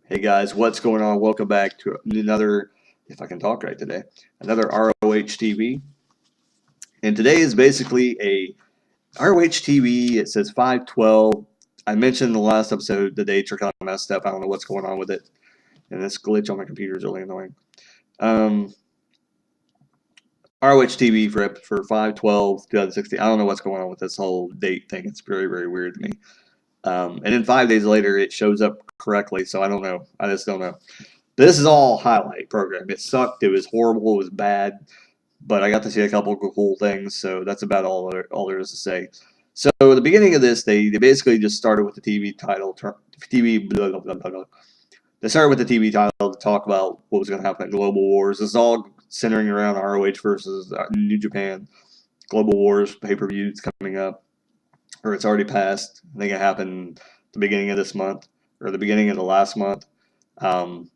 Hey guys, what's going on? Welcome back to another, if I can talk right today, another ROH TV. And today is basically a ROH TV. It says 512. I mentioned in the last episode the dates are kind of messed up. I don't know what's going on with it. And this glitch on my computer is really annoying. ROH TV for 5/12/2016. I don't know what's going on with this whole date thing. It's very, very weird to me. And then 5 days later, it shows up correctly. So I don't know. I just don't know. This is all highlight program. It sucked. It was horrible. It was bad. But I got to see a couple of cool things, so that's about all there is to say. So at the beginning of this, they basically just started with the TV title, TV. Blah, blah, blah, blah. They started with the TV title to talk about what was going to happen at Global Wars. This is all centering around ROH versus New Japan. Global Wars pay-per-view is coming up, or it's already passed. I think it happened the beginning of this month, or the beginning of the last month. And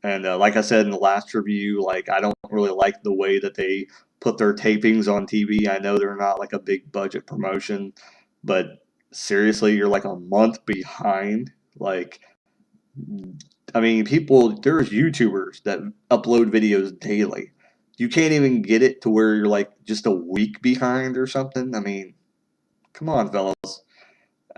like I said in the last review, like I don't really like the way that they put their tapings on TV. I know they're not like a big budget promotion, but seriously, you're like a month behind. Like, I mean, there's YouTubers that upload videos daily. You can't even get it to where you're like just a week behind or something. I mean, come on, fellas.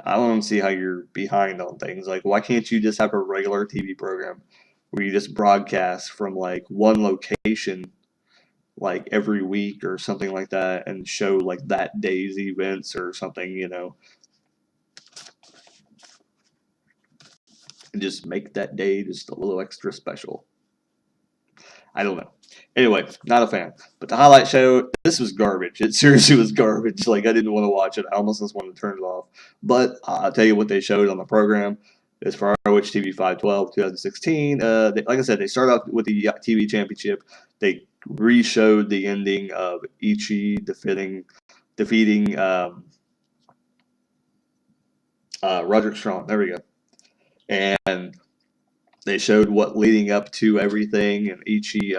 I don't see how you're behind on things. Like, why can't you just have a regular TV program where you just broadcast from like one location like every week or something like that and show like that day's events or something, and just make that day just a little extra special. I don't know. Anyway, not a fan. But the highlight show, this was garbage. It seriously was garbage. Like, I didn't want to watch it. I almost just wanted to turn it off. But I'll tell you what they showed on the program. It's for ROH TV 5/12/2016. Like I said, they started off with the TV Championship. They re-showed the ending of Ichi defeating Roderick Strong. There we go. And they showed what leading up to everything, and Ichi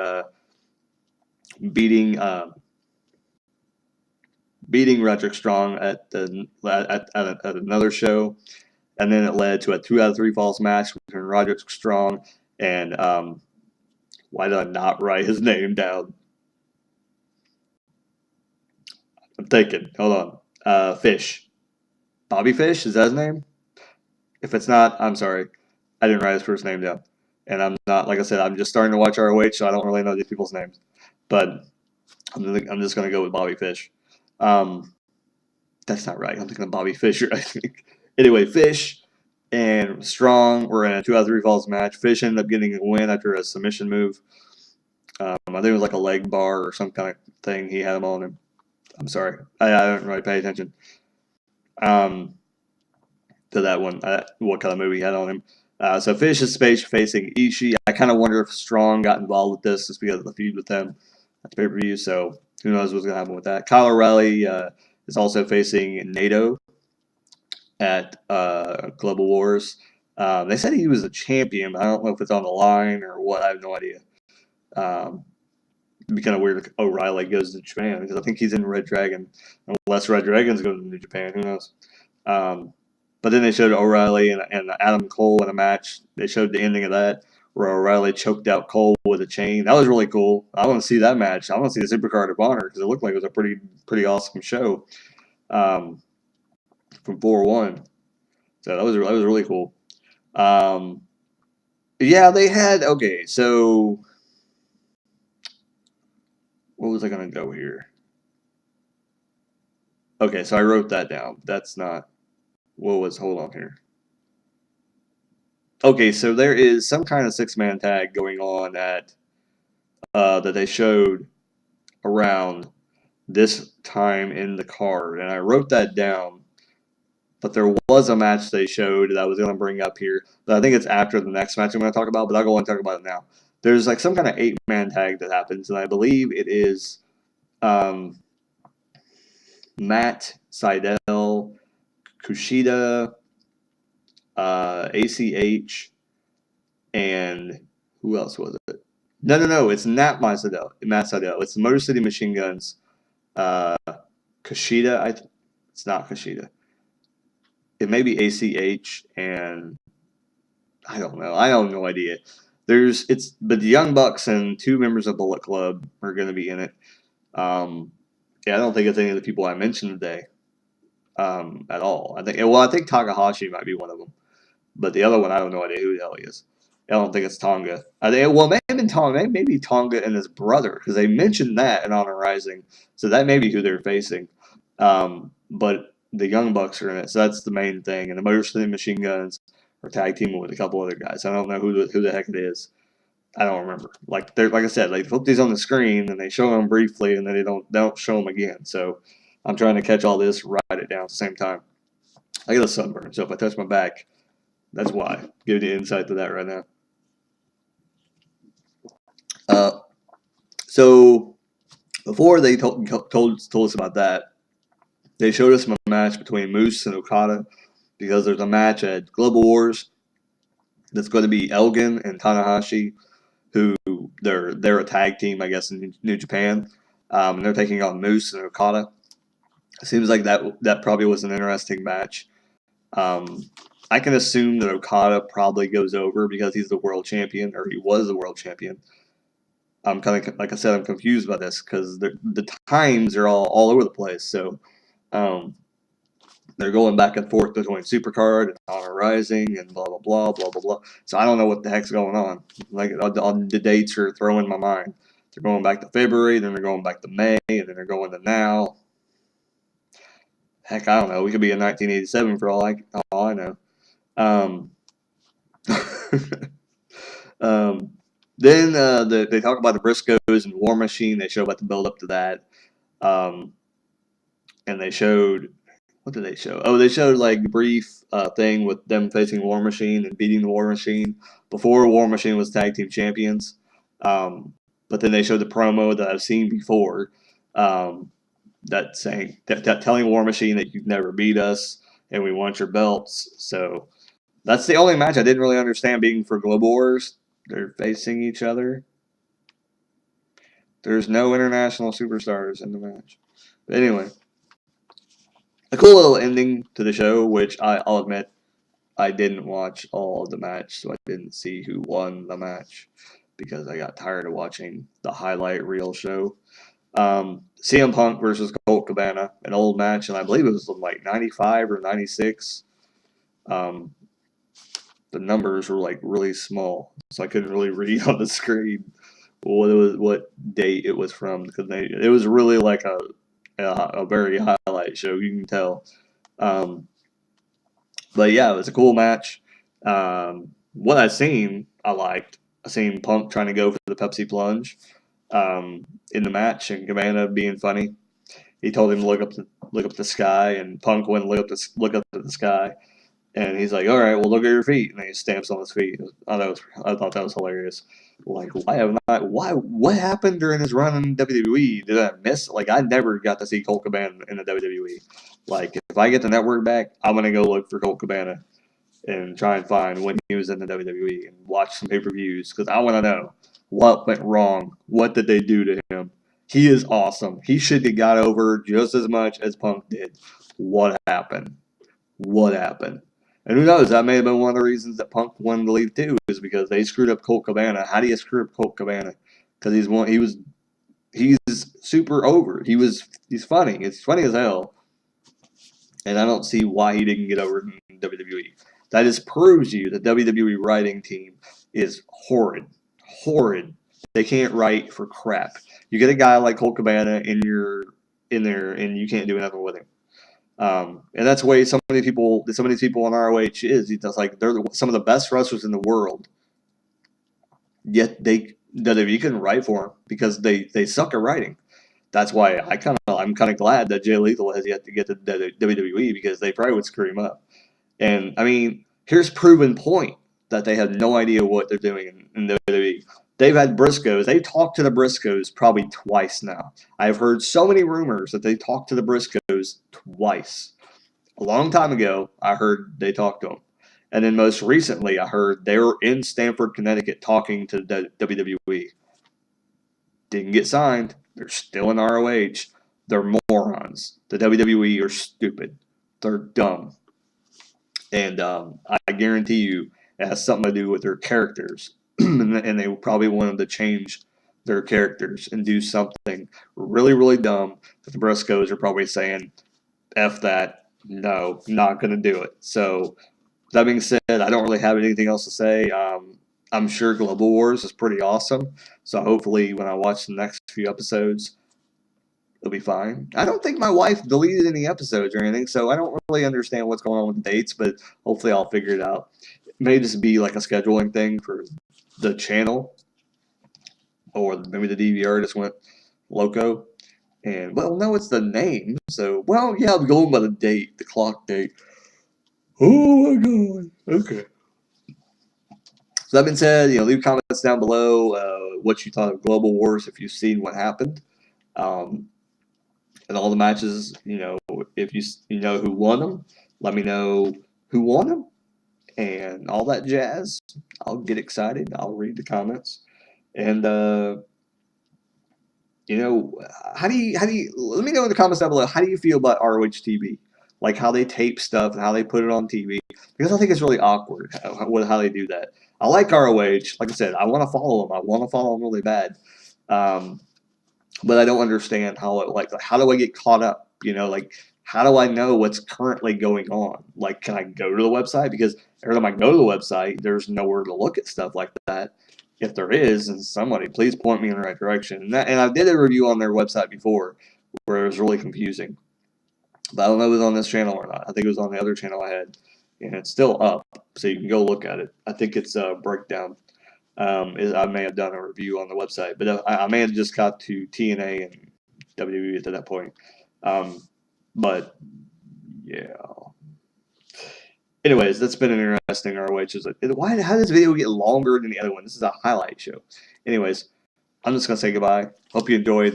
beating Roderick Strong at another show, and then it led to a 2 out of 3 falls match between Roderick Strong and why did I not write his name down? I'm thinking. Hold on. Fish. Bobby Fish, is that his name? If it's not, I'm sorry. I didn't write his first name down. And I'm not, like I said, I'm just starting to watch ROH, so I don't really know these people's names. But I'm just going to go with Bobby Fish. That's not right. I'm thinking of Bobby Fischer, I think. Anyway, Fish and Strong were in a 2 out of 3 falls match. Fish ended up getting a win after a submission move. I think it was like a leg bar or some kind of thing he had him on him. I'm sorry. I didn't really pay attention to that one, what kind of move he had on him. So Fish is facing Ishii. I kind of wonder if Strong got involved with this just because of the feud with them at the pay-per-view. So who knows what's going to happen with that. Kyle O'Reilly is also facing Nato at Global Wars. They said he was a champion. I don't know if it's on the line or what. I have no idea. It'd be kind of weird if O'Reilly goes to Japan because I think he's in Red Dragon. Unless Red Dragon's going to Japan, who knows? But then they showed O'Reilly and Adam Cole in a match. They showed the ending of that where O'Reilly choked out Cole with a chain. That was really cool. I want to see that match. I want to see the Supercard of Honor because it looked like it was a pretty awesome show from 4-1. So that was really cool. Yeah, they had okay. So what was I gonna go here? Okay, so I wrote that down. That's not what was. Hold on here. Okay, so there is some kind of 6-man tag going on at that they showed around this time in the card, and I wrote that down. But there was a match they showed that I was going to bring up here, but I think it's after the next match I'm going to talk about. But I'll go and talk about it now. There's like some kind of 8-man tag that happens, and I believe it is Matt Sydal, Kushida, ACH, and who else was it? No. It's not Matt Sydal. It's the Motor City Machine Guns. Kushida. It's not Kushida. It may be ACH and I don't know. I have no idea. But the Young Bucks and 2 members of Bullet Club are going to be in it. Yeah, I don't think it's any of the people I mentioned today at all. I think Takahashi might be one of them, but the other one I have no idea who the hell he is. I don't think it's Tonga. Maybe Tonga and his brother, because they mentioned that in Honor Rising, so that may be who they're facing. But the Young Bucks are in it, so that's the main thing. And the Motor City Machine Guns are tag teaming with a couple other guys. I don't know who the heck it is. I don't remember. Like I said, they put these on the screen and they show them briefly, and then they don't show them again. So I'm trying to catch all this, write it down at the same time. I get a sunburn, so if I touch my back, that's why. Give you insight to that right now. So before they told us about that, they showed us a match between Moose and Okada, because there's a match at Global Wars that's going to be Elgin and Tanahashi, who they're a tag team, I guess, in New Japan. And they're taking on Moose and Okada. It seems like that probably was an interesting match. I can assume that Okada probably goes over because he's the world champion, or he was the world champion. I'm kind of, like I said, I'm confused by this because the times are all over the place. So they're going back and forth between Supercard and Honor Rising and blah, blah, blah, blah, blah, blah. So I don't know what the heck's going on. Like, on the dates are throwing my mind. They're going back to February, then they're going back to May, and then they're going to now. Heck, I don't know. We could be in 1987 for all I know. Then they talk about the Briscoes and War Machine. They show about the build up to that. And they showed, what did they show? Oh, they showed like a brief thing with them facing War Machine and beating the War Machine before War Machine was tag team champions. But then they showed the promo that I've seen before, that saying that telling War Machine that you've never beat us and we want your belts. So that's the only match I didn't really understand being for Global Wars. They're facing each other. There's no international superstars in the match. But anyway, a cool little ending to the show, which I'll admit I didn't watch all of the match, so I didn't see who won the match because I got tired of watching the highlight reel show. CM Punk versus Colt Cabana, an old match, and I believe it was like 95 or 96. The numbers were like really small, so I couldn't really read on the screen what date it was from, because it was really like a very highlight show, you can tell. But yeah, it was a cool match. What I seen, I liked. I seen Punk trying to go for the Pepsi plunge in the match, and Cabana being funny. He told him to look up the sky, and Punk went look up to the sky. And he's like, "All right, well, look at your feet." And then he stamps on his feet. I thought that was hilarious. Like, what happened during his run in WWE? Did I miss? Like, I never got to see Colt Cabana in the WWE. Like, if I get the network back, I'm gonna go look for Colt Cabana and try and find when he was in the WWE and watch some pay-per-views, because I want to know what went wrong. What did they do to him? He is awesome. He should have got over just as much as Punk did. What happened? What happened? And who knows? That may have been one of the reasons that Punk wanted to leave too, is because they screwed up Colt Cabana. How do you screw up Colt Cabana? Because he's super over. He's funny. It's funny as hell. And I don't see why he didn't get over in WWE. That just proves you the WWE writing team is horrid. Horrid. They can't write for crap. You get a guy like Colt Cabana in there, and you can't do nothing with him. And that's the way some of these people on ROH is. It's like they're some of the best wrestlers in the world, yet WWE couldn't write for them because they suck at writing. That's why I'm kind of glad that Jay Lethal has yet to get to WWE, because they probably would screw him up. And I mean, here's proven point that they have no idea what they're doing in WWE. They've had Briscoes. They've talked to the Briscoes probably twice now. I've heard so many rumors that they talked to the Briscoes twice. A long time ago, I heard they talked to them. And then most recently, I heard they were in Stamford, Connecticut talking to the WWE. Didn't get signed. They're still in ROH. They're morons. The WWE are stupid. They're dumb. And I guarantee you, It has something to do with their characters, and they probably wanted to change their characters and do something really, really dumb that the Briscoes are probably saying, F that, no, not going to do it. So, that being said, I don't really have anything else to say. I'm sure Global Wars is pretty awesome. So hopefully, when I watch the next few episodes, it'll be fine. I don't think my wife deleted any episodes or anything, so I don't really understand what's going on with the dates, but hopefully I'll figure it out. It may just be like a scheduling thing for the channel, or maybe the DVR just went loco. And, well, no, it's the name. So, well, yeah, I'm going by the date, the clock date. Oh my god. Okay. So that being said, leave comments down below what you thought of Global Wars if you've seen what happened, and all the matches. If you know who won them, let me know who won them and all that jazz. I'll get excited. I'll read the comments, and how do you let me know in the comments down below. How do you feel about ROH TV? Like how they tape stuff and how they put it on TV, because I think it's really awkward how they do that. I like ROH. Like I said, I want to follow them. I want to follow them really bad, but I don't understand how how do I get caught up? Like how do I know what's currently going on? Like, can I go to the website? Because every time I go to the website, there's nowhere to look at stuff like that. If there is, and somebody please point me in the right direction. And I did a review on their website before where it was really confusing. But I don't know if it was on this channel or not. I think it was on the other channel I had. And it's still up, so you can go look at it. I think it's a breakdown. I may have done a review on the website, but I may have just got to TNA and WWE at that point. But, yeah. Anyways, that's been an interesting ROH. How does this video get longer than the other one? This is a highlight show. Anyways, I'm just going to say goodbye. Hope you enjoyed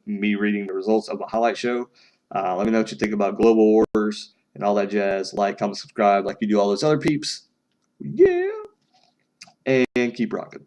me reading the results of the highlight show. Let me know what you think about Global Wars and all that jazz. Like, comment, subscribe like you do all those other peeps. Yeah. And keep rocking.